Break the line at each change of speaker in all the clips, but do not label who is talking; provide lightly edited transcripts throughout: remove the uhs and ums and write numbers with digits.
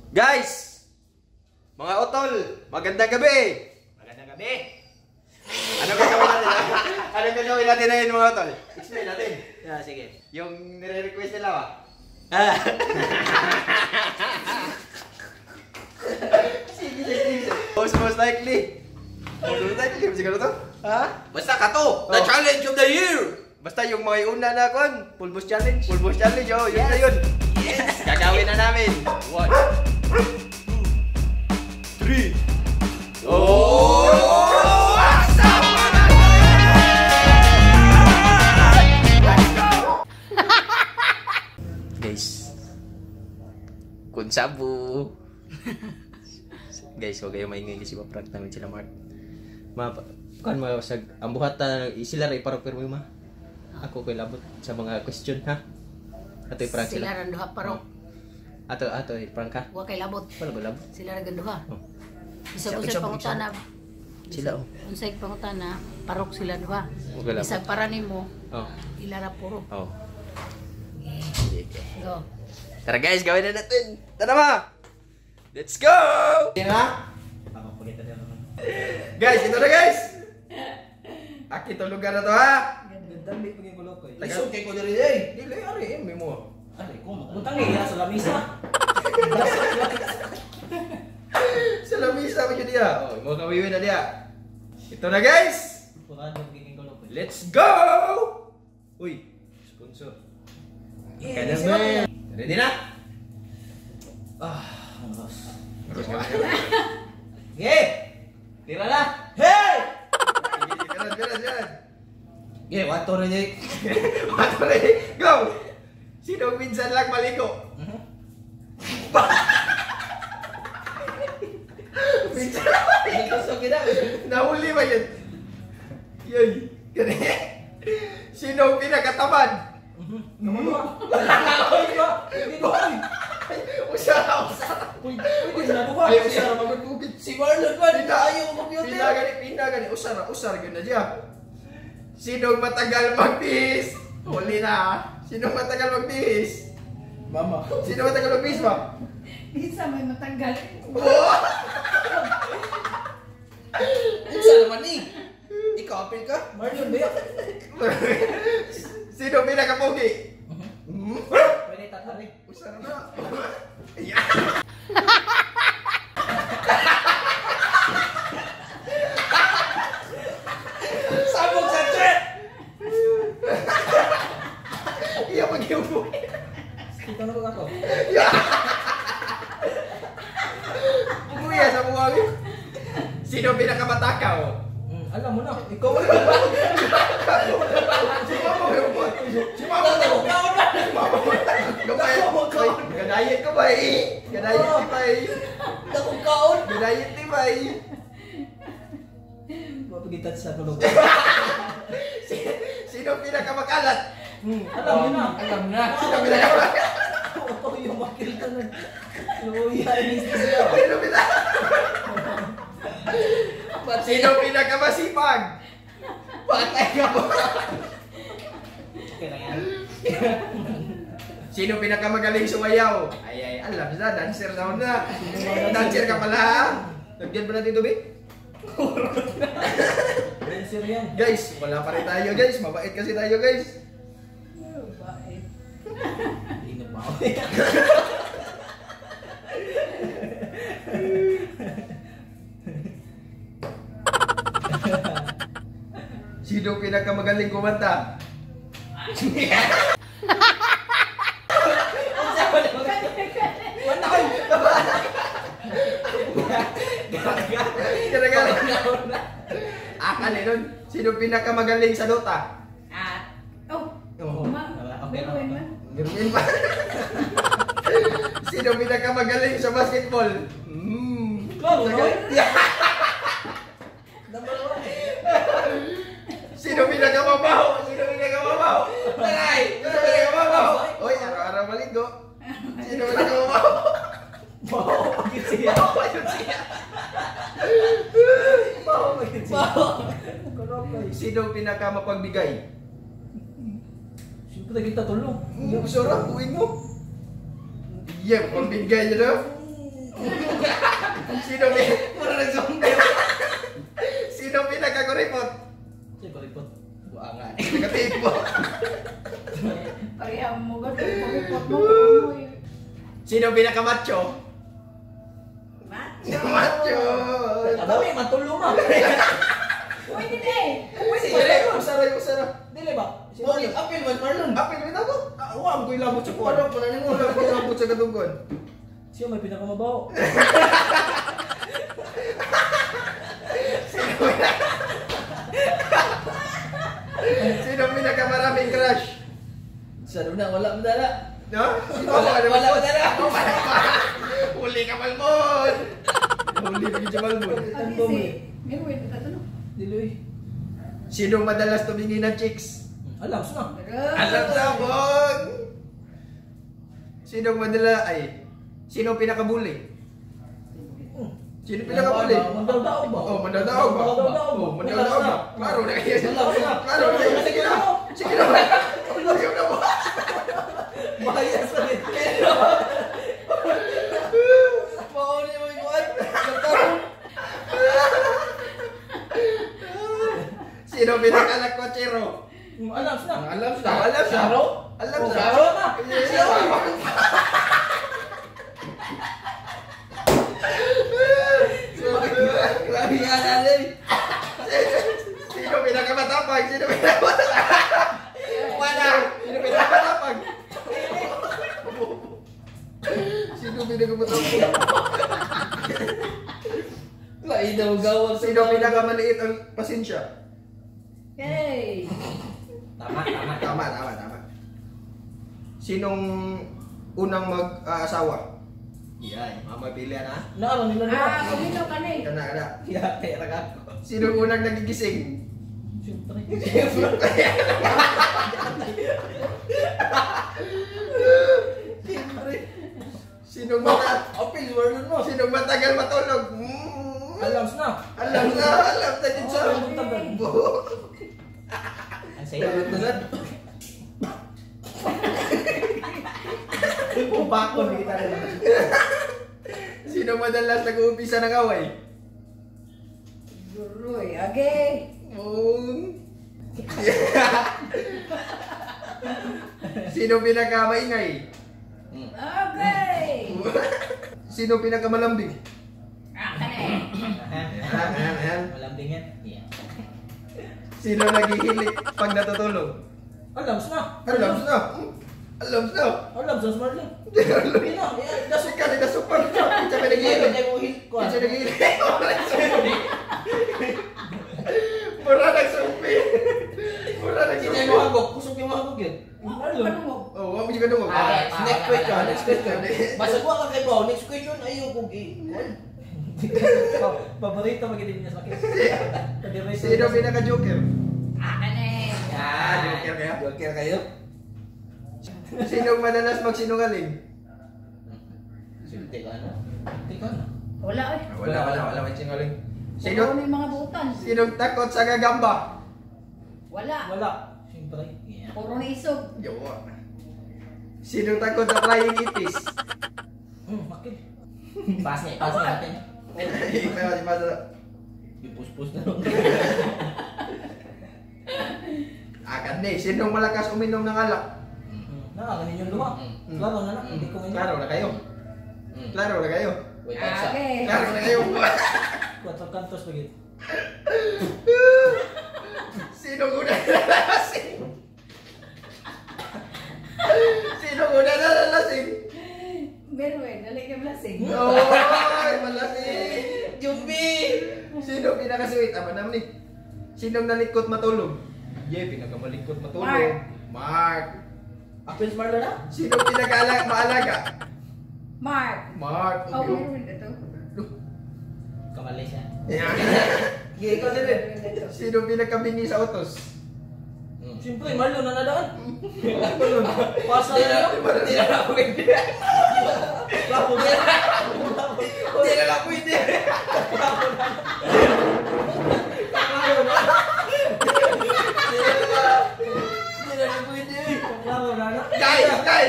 Guys! Mga utol, magandang gabi!
Magandang gabi.
Ano gagawin natin? Ano gagawin natin ngayon mga utol? Explain natin.
Yeah, sige.
Yung nire-request nila ba? Sige, sige. Most likely. Most likely, siguro to? Ha?
Basta ka to, the challenge of the year.
Basta yung mga una na kon, Pulbos Challenge. Pulbos Challenge, oh, yun na yun.
Yes.
Gagawin na namin. 1, 2, 3. Oh! Guys, kun sabu. Guys, huwag kayo maingay kasi maprank namin sila Mark. Kan mo sa ang buhat sila ray parok pero ma. Ako koy labot sa mga question ha. Ato i-prank
Sila
sila.
ran duha parok.
Ato i-prank ka.
Wa kay labot.
Wala ba labot?
Sila ran duha.
Oh.
Isag
Sabi-
usay
sabi-
pangutana.
Sila oh.
Unsay pangutana, parok sila duha.
Wa kay labot.
Isag para nimo,
Oh.
ila ra puro.
Oh.
Go.
Tara guys, gawin na natin. Tara ma. Let's go. Tina. Guys, ito na guys. Aki to lugar na to ha.
Dali pagay ko lokoy.
Lisod kay ko diri eh. Dili ari mo.
Ari ko, butang iya sa lamisa.
Sa lamisa pa jud dia. Oh, mo kawiwi na dia. Ito na guys.
Purado pagay ko lokoy.
Let's go. Uy, sponsor. Kaya na. Ready na?
Boss.
Terus ka.
Ye! Tira na. Hey!
Jalan.
Ye, wato na ye.
Go. Sino minsan lang maligo? Minsan lang maligo.
Ito sa gina.
Nahuli ba yun? Yun. Gani. Sino ang pinakatamad?
Oy ko.
Boy! Usara.
Uy, nabuha.
Ay, usara magugugit.
Si Marlon man ayaw computer.
Pinagani. Usara yun na diya. Sino ang matagal magbihis? Huli na. Sino ang matagal magbihis?
Mama.
Sino ang matagal magbihis ba?
Isa may matanggal.
Unsa naman ni? Ikaw apil ka? Marlon ba?
Sino ang pinakapogi?
Pwede tatari.
Usara na.
Sabog sa chat.
Iya pag-iubo.
Kita na ko ako.
Kuya sa buwag. Sino ang pinakamatakaw?
Alam mo na. Ikaw
Si Mama mo. Si Mama mo. Gadayit ka ba eh? Gadayit ka ba eh?
Dakong kaon.
Gadayit ka ba eh?
Mapagitan sa tulog.
Sino ang pinakamakalat?
Alam mo na. Alam na.
Sino ang pinakamakalat?
Ito yung makilita na. Luya, inis siya.
Sino ang pinakamasipag? Patay ka ba?
Okay na yan.
Sino ang pinakamagaling sumayaw? Ay, alam na, dancer daw na. Dancer ka pala ha? Lagyan ba natin ito, babe?
Dancer yan.
Guys, wala pa rin tayo guys. Mabait kasi tayo guys.
Hindi na ba?
Sino pinakamagaling kumanta? Gara-gara. Akan eh nun. Sino pinakamagaling sa Dota?
Oo. Okay na.
Biruin pa. Sino pinakamagaling sa basketball?
Claro, no?
Yeah.
Number one.
Sino pinakamabaho? Sino pinakamabaho? Tagay! Sino pinakamabaho? Oy, araw-araw maligo. Sino pinakamabaho?
Baho, pagkit siya.
Baho yun siya.
Baho, pagkit siya.
Sino pinakamapagbigay?
Siyempre kita tulong.
Sarap, buwin mo. Yeah, pagbigay niya na. Sino
Mura na zombie.
Sino pinakakuripot?
Sige, kuripot. Buangan.
Nakatipo.
Pareha mo gano'n. Pagkipot mo.
Sino pinakamacho?
Macho.
Macho.
Adami, matulong ma.
Pwede na eh.
Sige, usara.
Dili ba?
Morning, apil man Marlon. Apil man ako. Wag ko ilabot sa kuwan. Wala pa na nimo ko ilabot sa kadunggon.
Siya may pinakamabaw.
Sino pinakamaraming crush?
Sa na wala mo dala.
No? Sino
Wala mo dala.
Huli ka Malmon. Huli ka sa Malmon.
Pag isi. Meron ito tatanong.
Diloy.
Sino madalas tumingin ng chicks?
Alam, suna.
Alam sa bong. Sino sino pinakabuli? Sino pinakabuli?
Mandadaog ba?
Oh, mandadaog ba? Oh, mandadaog ba? Klaro na kayo. Klaro na kayo. Sige na. Sige na. Sige na.
Bahaya sa rin. Mauni mo ikuan.
Sino pinakalakwachero?
Alam, suna.
Alam sa.
Saro?
Alam sa.
Saro na.
Grabe nga natin. Sino pinakamatapag? Sino pinakamatapag? Wala. Sino pinakamatapag? Sino pinakamatapag?
Lain daw gawal.
Sino pinakamaliit ang pasensya?
Yay!
Tama.
Tama. Sinong unang mag-aasawa? Yan, mamapilian ha?
Naalam nila na.
Kumino ka na eh.
Kana.
Kaya pera ka.
Sinong unang nagigising?
Siyempre.
Sinong
Apil, wala mo.
Sinong matagal matulog?
Alam na.
Alam na din sa.
Ang saya.
Bakon kita na. Sino madalas nag-uumpisa ng away?
Guroy. Okay.
Sino pinakamaingay?
Okay.
Sino pinakamalambing?
Ka na eh.
Ayan.
Walang dingin. Yeah.
Sino naghihilik pag natutulog?
Alam na.
Alam na.
Alam sa smart lang. Pina.
Dasok ka, dasok pa. Isa may naghihilik. Isa naghihilik. Mura nagsumpi. Mura
Hindi
nagsumpi.
mo hagok. Kusog yung hagok yun.
Panungog.
Oh, wag mo siya kadungog.
Next question. Basta ko ka kay Bao. Next question. Ayoko. Paborito magitin niya sa akin.
Sino pinaka-joker?
Ka na eh.
Joker kaya?
Joker kayo?
Sino madalas magsinungaling?
Teka na. Teka na.
Wala eh.
Wala magsinungaling.
Sino?
Sino?
Yung mga butan.
Sinong takot sa gagamba?
Wala.
Wala. Siyempre. Yeah.
Puro na isog.
Yawa. Sinong takot sa flying itis?
Bakit? Pass natin.
Ikaw, di ba sa...
Ipus-pus na lang.
Akan na eh. Sinong malakas uminom ng alak?
Nakakanin yung luha. Klaro na lang. Hindi ko
Klaro na kayo. Klaro na kayo.
Wait, sa.
Okay.
Klaro na kayo.
4 kantos bagit.
Sinong una nalalasing? Sinong una nalalasing?
Meron eh. Dali ka blasing.
Oy, malasing.
Jumbi!
Sino pinaka-sweet? Aba naman eh. Sinong nalikot matulog? Pinakamalikot matulog. Mark.
Apil smart na?
Sino pinaka-maalaga?
Mark.
Mark.
Oh, meron ito.
Kamali siya.
Yan.
Gaya ka din.
Sino pinaka-bingi sa utos?
Siyempre, Marlon na nadaan. Pasa na yun.
Hindi na pwede.
Lapo na.
Hindi na pwede.
Hindi na pwede. Lapo na.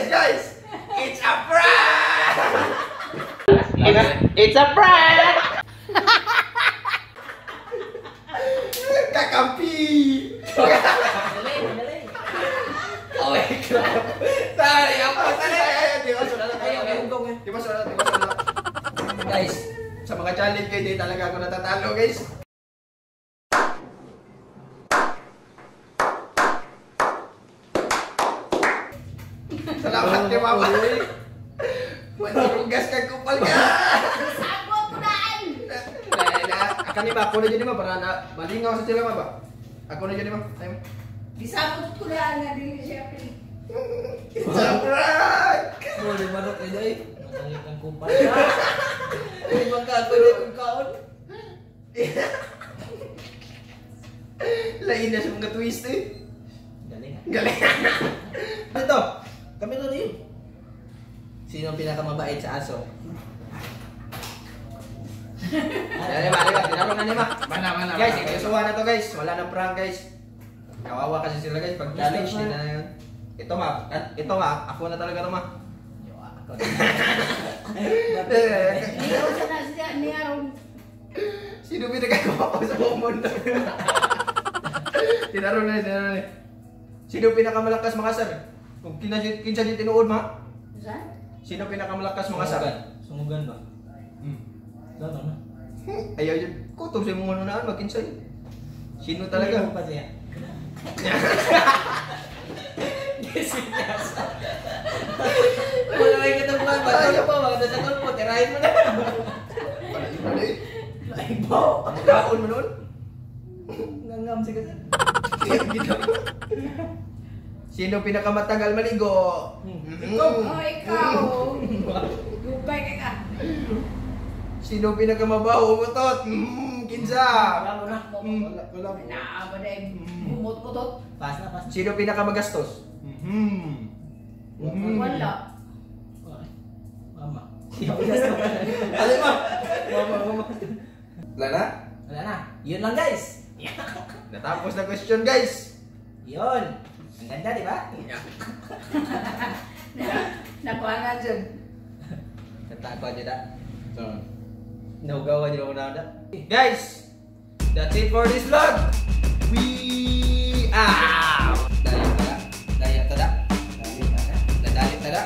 Guys! It's a prank! It's a prank!
Kakampi!
Dali, dali.
Oh my God! Sorry, ako! Di ba sulat?
Ayaw, may hugong eh.
Di ba sulat? Guys, sa mga challenge kayo, di talaga ako natatalo, guys. Salamat kay Mama. Matugas kang kupal ka.
Sabot ko daan!
Akan ni ba? Ako na dyan ba? Para na malingaw sa sila ba? Ako na dyan ba? Tayo.
Disabot ko daan nga dili siya pili.
Surprise!
Boleh manok eh, Day. Matangit ang kumpal ka. Hindi magkago din ang kaon.
Lain na sa mga twist eh.
Galing ha.
Galing.
Dito, kami na rin. Sino ang pinakamabait sa aso?
Dali ba? Tinaro na ni Ma. Mana. Guys, ikasuwa na to guys. Wala nang prank guys. Kawawa kasi sila guys. Pag
Dali,
stage
Ma.
din na yun. Ito ma. Ako na talaga na Ma.
Yo, ako.
Hindi ko siya na siya niyaron.
Sino pinagagawa ko sa buong mundo? Tinaro na. Sino pinakamalakas mga sir? Kung kinsa din tinuod Ma?
Saan?
Sino pinakamalakas mga sir?
Sumugan ba? Dapat na.
Ayaw yun. Kutob sa mga nunaan, magkinsay. Sino talaga?
Hindi mo pa siya. Wala may katapuan ba? Ano pa? Mga nasa tulpo, tirahin mo na.
Palay.
Laing po.
Ang kaon mo nun?
Ngangam si kasi.
Sino pinakamatagal maligo?
Ikaw.
Oh, ikaw. Gubay ka ka.
Sino pinakamabaho umutot? Kinsa.
Wala mo na.
Wala mo.
Naaba na yung bumot-butot.
Pas na.
Sino pinakamagastos?
Wala.
Mama.
Alin mo? Mama. Wala na?
Wala na. Yun lang guys.
Natapos na question guys.
Yun. Ang ganda, di ba?
Nakuha na dyan.
Natakot niya na. So, nahugawan niyo na una. Guys, that's it for this vlog. We out. Dalit tada. Dalit tada. Dalit tada.